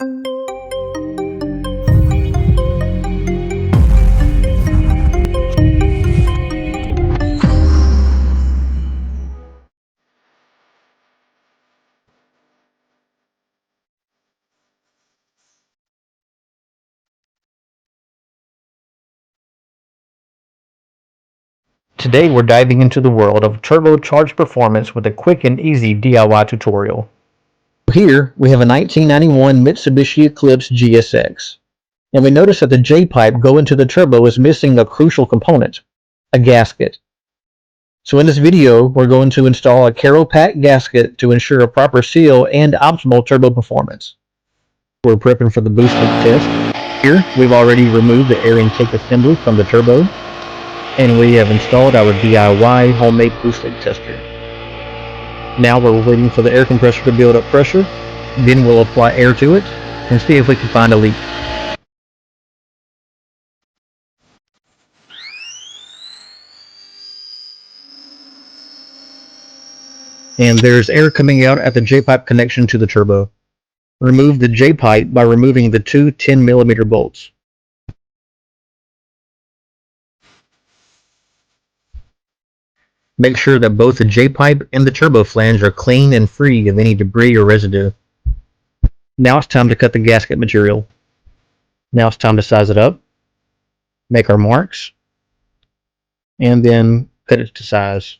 Today we're diving into the world of turbocharged performance with a quick and easy DIY tutorial. Here we have a 1991 Mitsubishi Eclipse GSX, and we notice that the J-pipe going to the turbo is missing a crucial component, a gasket. So in this video we're going to install a Karropak gasket to ensure a proper seal and optimal turbo performance. We're prepping for the boost leak test. Here we've already removed the air intake assembly from the turbo, and we have installed our DIY homemade boost leak tester. Now we're waiting for the air compressor to build up pressure, then we'll apply air to it and see if we can find a leak. And there's air coming out at the J-pipe connection to the turbo. Remove the J-pipe by removing the two 10mm bolts. Make sure that both the J-pipe and the turbo flange are clean and free of any debris or residue. Now it's time to cut the gasket material. Now it's time to size it up, make our marks, and then cut it to size.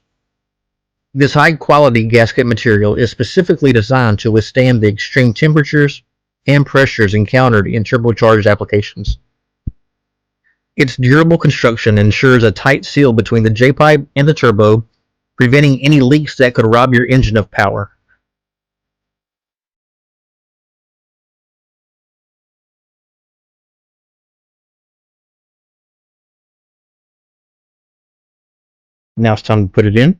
This high quality gasket material is specifically designed to withstand the extreme temperatures and pressures encountered in turbocharged applications. Its durable construction ensures a tight seal between the J-pipe and the turbo, preventing any leaks that could rob your engine of power. Now it's time to put it in.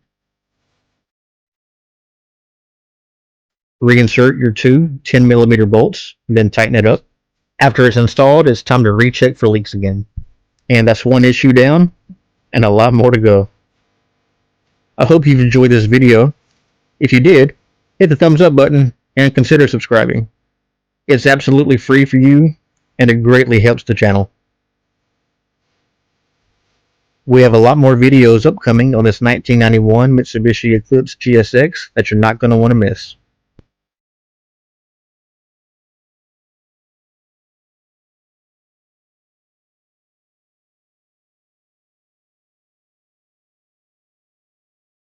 Reinsert your two 10mm bolts, then tighten it up. After it's installed, it's time to recheck for leaks again. And that's one issue down, and a lot more to go. I hope you've enjoyed this video. If you did, hit the thumbs up button and consider subscribing. It's absolutely free for you, and it greatly helps the channel. We have a lot more videos upcoming on this 1991 Mitsubishi Eclipse GSX that you're not going to want to miss.